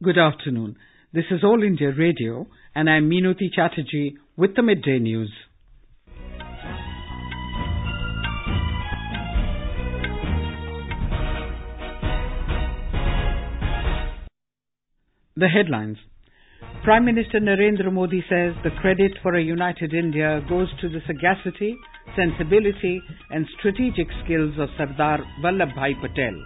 Good afternoon. This is All India Radio and I'm Meenuti Chatterjee with the Midday News. The headlines. Prime Minister Narendra Modi says the credit for a united India goes to the sagacity, sensibility and strategic skills of Sardar Vallabhbhai Patel.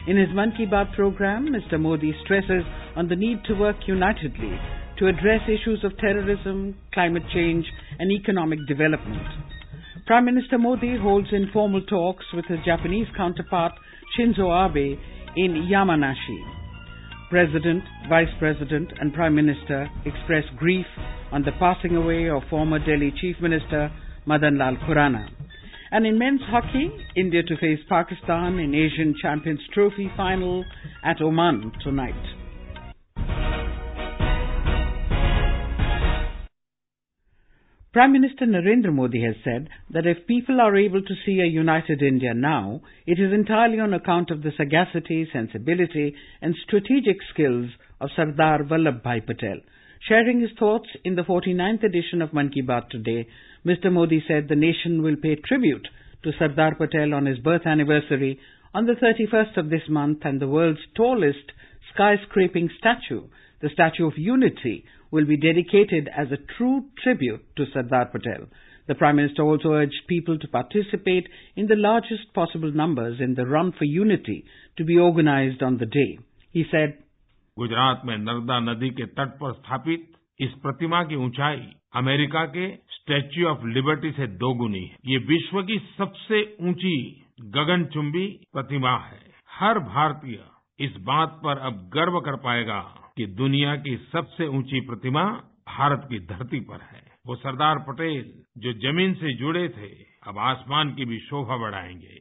In his Mann Ki Baat program, Mr. Modi stresses on the need to work unitedly to address issues of terrorism, climate change and economic development. Prime Minister Modi holds informal talks with his Japanese counterpart Shinzo Abe in Yamanashi. President, Vice President and Prime Minister express grief on the passing away of former Delhi Chief Minister Madan Lal Khurana. And in men's hockey, India to face Pakistan in Asian Champions Trophy final at Oman tonight. Prime Minister Narendra Modi has said that if people are able to see a united India now, it is entirely on account of the sagacity, sensibility and strategic skills of Sardar Vallabhbhai Patel. Sharing his thoughts in the 49th edition of Mann Ki Baat today, Mr. Modi said the nation will pay tribute to Sardar Patel on his birth anniversary on the 31st of this month, and the world's tallest skyscraping statue, the Statue of Unity, will be dedicated as a true tribute to Sardar Patel. The Prime Minister also urged people to participate in the largest possible numbers in the Run for Unity to be organized on the day. He said, Gujarat में नर्मदा नदी के तट पर स्थापित इस प्रतिमा की ऊंचाई America के स्टैच्यू ऑफ लिबर्टी से दोगुनी है। ये विश्व की सबसे ऊंची गगनचुंबी प्रतिमा है। हर भारतीय इस बात पर अब गर्व कर पाएगा कि दुनिया की सबसे ऊंची प्रतिमा भारत की धरती पर है। वो सरदार पटेल जो जमीन से जुड़े थे, अब आसमान की भी शोभा बढ़ाएंगे।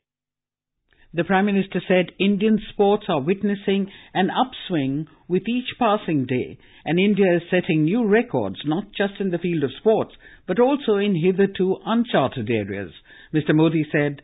The Prime Minister said Indian sports are witnessing an upswing with each passing day, and India is setting new records not just in the field of sports but also in hitherto uncharted areas. Mr. Modi said,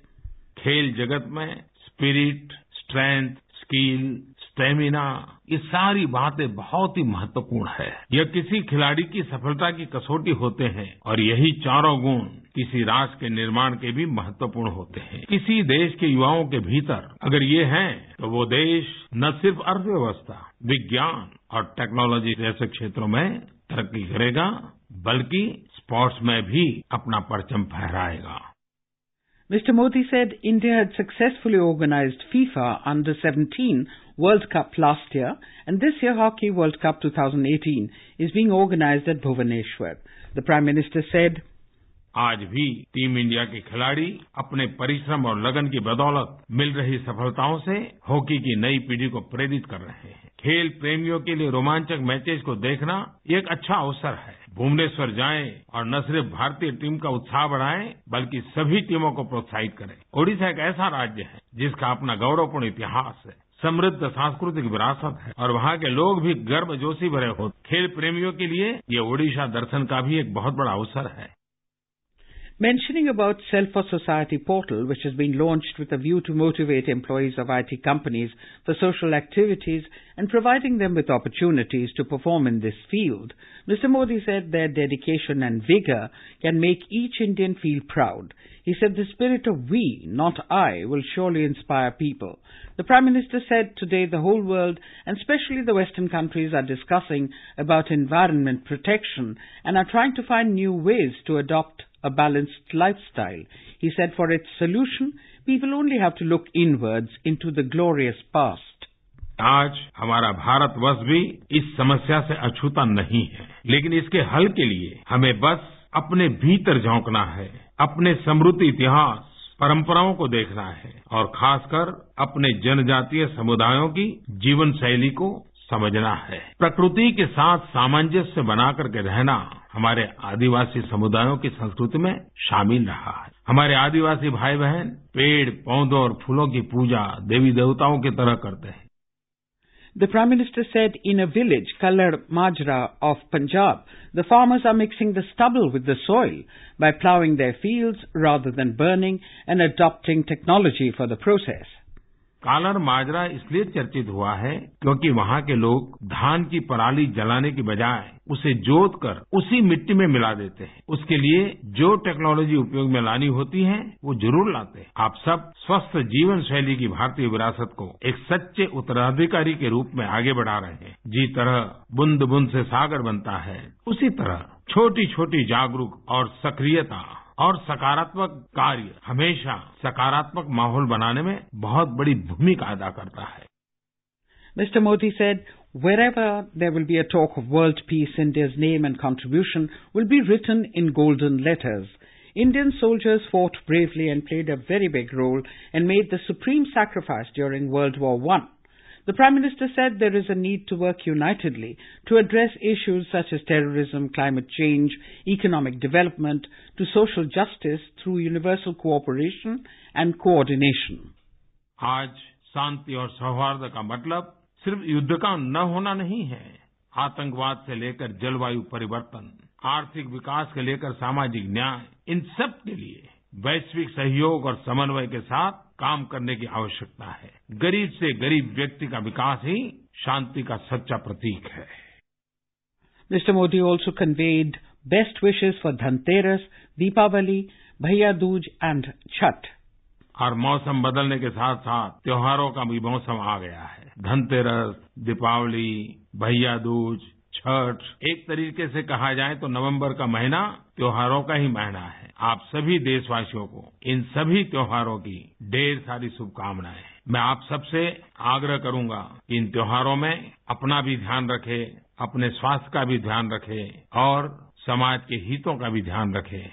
खेल जगत में spirit, strength, skill, stamina, ये सारी बातें बहुत ही महत्वपूर्ण है। यह किसी खिलाड़ी की सफलता की कसौटी होते हैं और यही चारों गुण किसी राष्ट्र के निर्माण के भी महत्वपूर्ण होते हैं। किसी देश के युवाओं के भीतर अगर ये हैं, तो वो देश न सिर्फ अर्थव्यवस्था, विज्ञान और टेक्नोलॉजी जैसे क्षेत्रों में तरक्की करेगा, बल्कि स्पोर्ट्स में भी अपना परचम फहराएगा। Mr. Modi said India had successfully organized FIFA Under-17 World Cup last year, and this year Hockey World Cup 2018 is being organized at Bhubaneswar. The Prime Minister said, आज भी टीम इंडिया के खिलाड़ी अपने परिश्रम और लगन की बदौलत मिल रही सफलताओं से हॉकी की नई पीढ़ी को प्रेरित कर रहे हैं। खेल प्रेमियों के लिए रोमांचक मैचेस को देखना ये एक अच्छा अवसर है। भुवनेश्वर जाएं और न सिर्फ भारतीय टीम का उत्साह बढ़ाएं, बल्कि सभी टीमों को प्रोत्साहित करें। ओडिशा एक ऐसा राज्य है जिसका अपना गौरवपूर्ण इतिहास है, समृद्ध सांस्कृतिक विरासत है और वहाँ के लोग भी गर्मजोशी भरे होते। खेल प्रेमियों के लिए ये ओडिशा दर्शन का भी एक बहुत बड़ा अवसर है। Mentioning about Self for Society portal, which has been launched with a view to motivate employees of IT companies for social activities and providing them with opportunities to perform in this field, Mr. Modi said their dedication and vigor can make each Indian feel proud. He said the spirit of we, not I, will surely inspire people. The Prime Minister said today the whole world, and especially the Western countries, are discussing about environment protection and are trying to find new ways to adopt a balanced lifestyle. He said for its solution, people only have to look inwards into the glorious past. आज हमारा भारतवर्ष भी इस समस्या से अछूता नहीं है, लेकिन इसके हल के लिए हमें बस अपने भीतर झांकना है, अपने समृद्ध इतिहास, परंपराओं को देखना है और खासकर अपने जनजातीय समुदायों की जीवन शैली को समझना है। प्रकृति के साथ सामंजस्य बना करके रहना हमारे आदिवासी समुदायों की संस्कृति में शामिल रहा है। हमारे आदिवासी भाई बहन पेड़, पौधों और फूलों की पूजा देवी देवताओं की तरह करते हैं। The Prime Minister said in a village, Kalar Majra of Punjab, the farmers are mixing the stubble with the soil by ploughing their fields rather than burning and adopting technology for the process. कालर माजरा इसलिए चर्चित हुआ है क्योंकि वहाँ के लोग धान की पराली जलाने की बजाय उसे जोत कर उसी मिट्टी में मिला देते हैं। उसके लिए जो टेक्नोलॉजी उपयोग में लानी होती है वो जरूर लाते हैं। आप सब स्वस्थ जीवन शैली की भारतीय विरासत को एक सच्चे उत्तराधिकारी के रूप में आगे बढ़ा रहे हैं। जिस तरह बूंद बूंद से सागर बनता है, उसी तरह छोटी छोटी जागरूक और सक्रियता और सकारात्मक कार्य हमेशा सकारात्मक माहौल बनाने में बहुत बड़ी भूमिका अदा करता है। Mr. Modi said, wherever there will be a talk of world peace, India's name and contribution will be written in golden letters. Indian soldiers fought bravely and played a very big role and made the supreme sacrifice during World War I. The Prime Minister said there is a need to work unitedly to address issues such as terrorism, climate change, economic development, to social justice through universal cooperation and coordination. आज शांति और सौहार्द का मतलब सिर्फ युद्ध का न होना नहीं है। आतंकवाद से लेकर जलवायु परिवर्तन, आर्थिक विकास से लेकर सामाजिक न्याय, इन सब के लिए वैश्विक सहयोग और समन्वय के साथ काम करने की आवश्यकता है। गरीब से गरीब व्यक्ति का विकास ही शांति का सच्चा प्रतीक है। Mr. Modi also conveyed best wishes for Dhanteras, Deepavali, Bhaiya Dooj and Chhath. और मौसम बदलने के साथ साथ त्योहारों का भी मौसम आ गया है। धनतेरस, दीपावली, भैया दूज, छठ, एक तरीके से कहा जाए तो नवंबर का महीना त्योहारों का ही महीना है। आप सभी देशवासियों को इन सभी त्योहारों की ढेर सारी शुभकामनाएं। मैं आप सबसे आग्रह करूंगा कि इन त्योहारों में अपना भी ध्यान रखें, अपने स्वास्थ्य का भी ध्यान रखें और समाज के हितों का भी ध्यान रखें।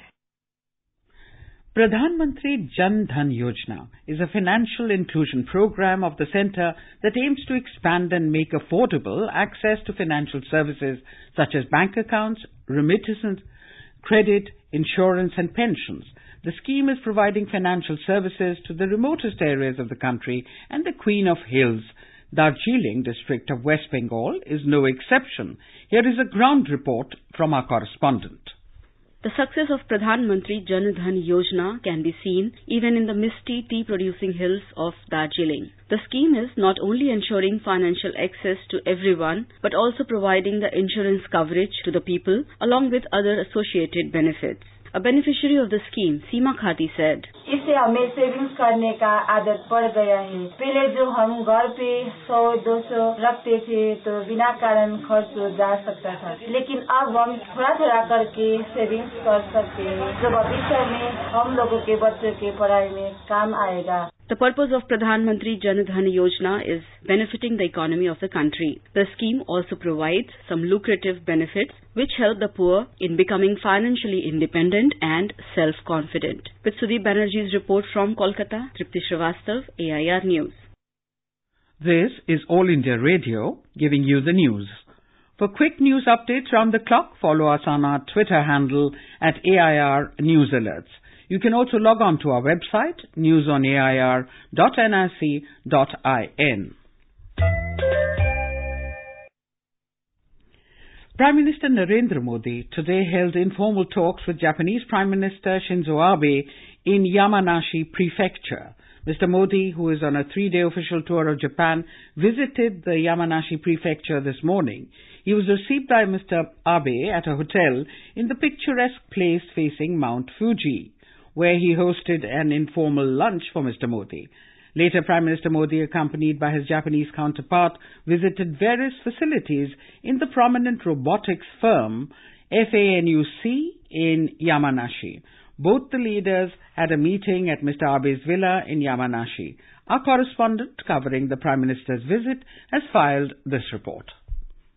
Pradhan Mantri Jan Dhan Yojana is a financial inclusion program of the centre that aims to expand and make affordable access to financial services such as bank accounts, remittances, credit, insurance and pensions. The scheme is providing financial services to the remotest areas of the country, and the Queen of Hills, Darjeeling district of West Bengal, is no exception. Here is a ground report from our correspondent. The success of Pradhan Mantri Jan Dhan Yojana can be seen even in the misty tea-producing hills of Darjeeling. The scheme is not only ensuring financial access to everyone, but also providing the insurance coverage to the people, along with other associated benefits. A beneficiary of the scheme, Seema Khati, said, इससे हमें savings करने का आदत पड़ गया है। पहले जो हम घर पे 100-200 रखते थे तो बिना कारण खर्च हो जा सकता था, लेकिन अब हम थोड़ा थोड़ा करके सेविंग्स कर सकते हैं जो भविष्य में हम लोगों के बच्चों के पढ़ाई में काम आएगा। The purpose of Pradhan Mantri Jan Dhan Yojana is benefiting the economy of the country. The scheme also provides some lucrative benefits which help the poor in becoming financially independent and self-confident. With Sudeep Banerjee's report from Kolkata, Tripti Srivastav, AIR News. This is All India Radio giving you the news. For quick news updates round the clock, follow us on our Twitter handle at AIR News Alerts. You can also log on to our website, newsonair.nic.in. Prime Minister Narendra Modi today held informal talks with Japanese Prime Minister Shinzo Abe in Yamanashi Prefecture. Mr. Modi, who is on a 3-day official tour of Japan, visited the Yamanashi Prefecture this morning. He was received by Mr. Abe at a hotel in the picturesque place facing Mount Fuji, where he hosted an informal lunch for Mr. Modi. Later, Prime Minister Modi, accompanied by his Japanese counterpart, visited various facilities in the prominent robotics firm FANUC in Yamanashi. Both the leaders had a meeting at Mr. Abe's villa in Yamanashi. Our correspondent covering the Prime Minister's visit has filed this report.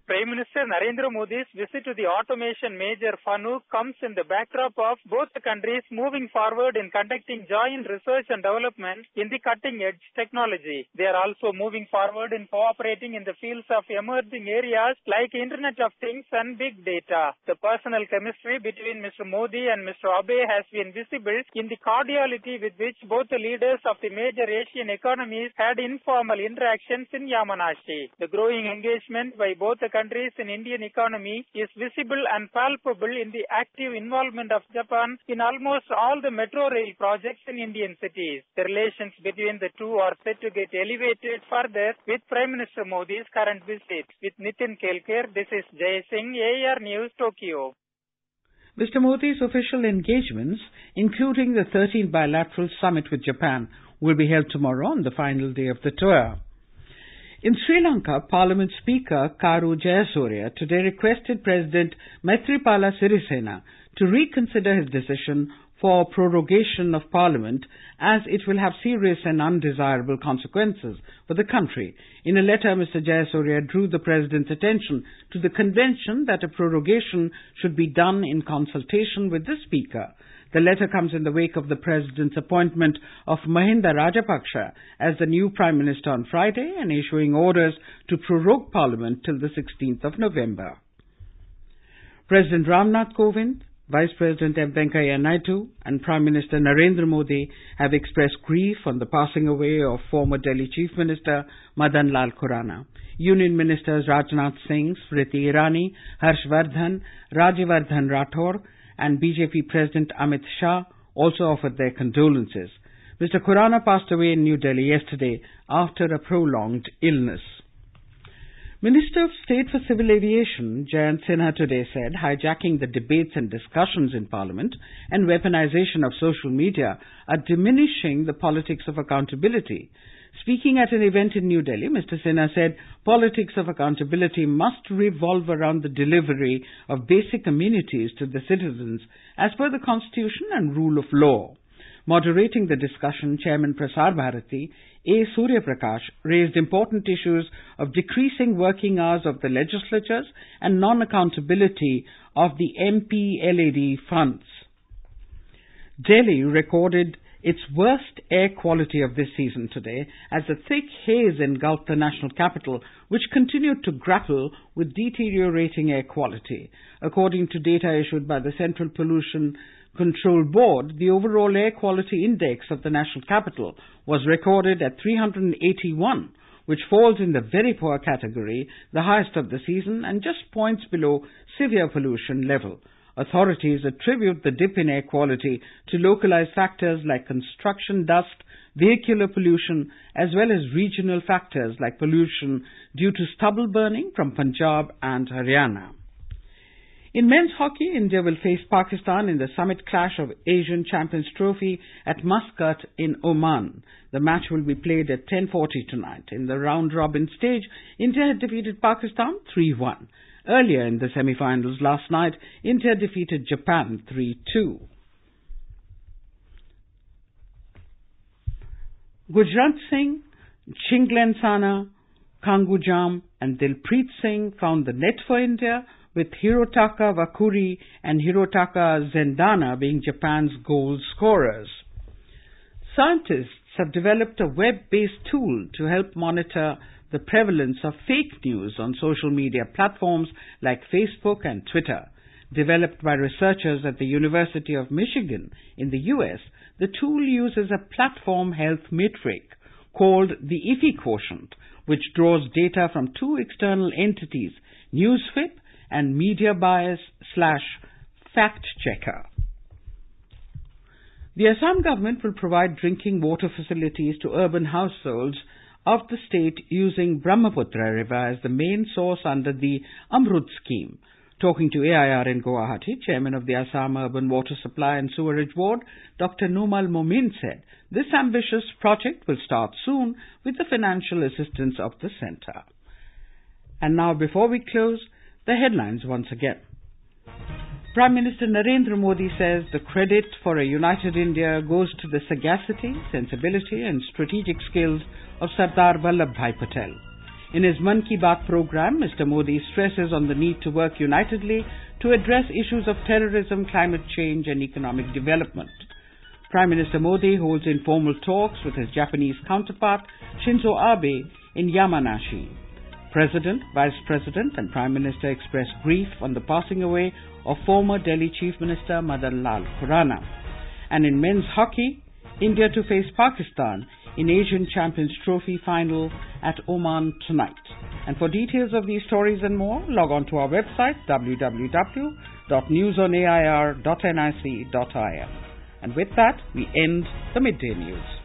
Prime Minister Narendra Modi's visit to the automation major FANUC comes in the backdrop of both the countries moving forward in conducting joint research and development in the cutting-edge technology. They are also moving forward in cooperating in the fields of emerging areas like Internet of Things and Big Data. The personal chemistry between Mr. Modi and Mr. Abe has been visible in the cordiality with which both the leaders of the major Asian economies had informal interactions in Yamanashi. The growing engagement by both the countries in Indian economy is visible and palpable in the active involvement of Japan in almost all the metro rail projects in Indian cities. The relations between the two are set to get elevated further with Prime Minister Modi's current visit. With Nitin Kelkar, this is Jay Singh, AR News, Tokyo. Mr. Modi's official engagements, including the 13th bilateral summit with Japan, will be held tomorrow on the final day of the tour. In Sri Lanka, Parliament Speaker Karu Jayasuriya today requested President Maithripala Sirisena to reconsider his decision for prorogation of Parliament, as it will have serious and undesirable consequences for the country. In a letter, Mr. Jayasuriya drew the President's attention to the convention that a prorogation should be done in consultation with the Speaker. The letter comes in the wake of the President's appointment of Mahinda Rajapaksa as the new Prime Minister on Friday and issuing orders to prorogue Parliament till the 16th of November. President Ramnath Kovind, Vice President M. Venkaiah Naidu and Prime Minister Narendra Modi have expressed grief on the passing away of former Delhi Chief Minister Madan Lal Khurana. Union Ministers Rajnath Singh, Smriti Irani, Harshvardhan, Rajyavardhan Rathore and BJP President Amit Shah also offered their condolences. Mr. Khurana passed away in New Delhi yesterday after a prolonged illness. Minister of State for Civil Aviation, Jayant Sinha, today said hijacking the debates and discussions in Parliament and weaponization of social media are diminishing the politics of accountability. Speaking at an event in New Delhi, Mr. Sinha said politics of accountability must revolve around the delivery of basic amenities to the citizens as per the Constitution and rule of law. Moderating the discussion, Chairman Prasar Bharati, A. Surya Prakash, raised important issues of decreasing working hours of the legislatures and non-accountability of the MP-LAD funds. Delhi recorded its worst air quality of this season today as a thick haze engulfed the national capital, which continued to grapple with deteriorating air quality. According to data issued by the Central Pollution Control Board, the overall air quality index of the national capital was recorded at 381, which falls in the very poor category, the highest of the season, and just points below severe pollution level. Authorities attribute the dip in air quality to localized factors like construction dust, vehicular pollution, as well as regional factors like pollution due to stubble burning from Punjab and Haryana. In men's hockey, India will face Pakistan in the summit clash of Asian Champions Trophy at Muscat in Oman. The match will be played at 10:40 tonight. In the round-robin stage, India had defeated Pakistan 3-1. Earlier in the semi-finals last night, India defeated Japan 3-2. Gurjant Singh, Chinglen Sana, Kangujam and Dilpreet Singh found the net for India, with Hirotaka Vakuri and Hirotaka Zendana being Japan's goal scorers. Scientists have developed a web-based tool to help monitor the prevalence of fake news on social media platforms like Facebook and Twitter. Developed by researchers at the University of Michigan in the U.S., the tool uses a platform health metric called the IFI quotient, which draws data from two external entities, NewsFip and Media Bias / Fact Checker. The Assam government will provide drinking water facilities to urban households of the state using Brahmaputra River as the main source under the Amrut scheme. Talking to AIR in Guwahati, Chairman of the Assam Urban Water Supply and Sewerage Board, Dr. Numal Momin said this ambitious project will start soon with the financial assistance of the centre. And now, before we close, the headlines once again. Prime Minister Narendra Modi says the credit for a united India goes to the sagacity, sensibility and strategic skills of Sardar Vallabhbhai Patel. In his Mann Ki Baat program, Mr. Modi stresses on the need to work unitedly to address issues of terrorism, climate change and economic development. Prime Minister Modi holds informal talks with his Japanese counterpart Shinzo Abe in Yamanashi. President, Vice President and Prime Minister expressed grief on the passing away of former Delhi Chief Minister Madan Lal Khurana. And in men's hockey, India to face Pakistan in Asian Champions Trophy final at Oman tonight. And for details of these stories and more, log on to our website www.newsonair.nic.in. And with that, we end the Midday News.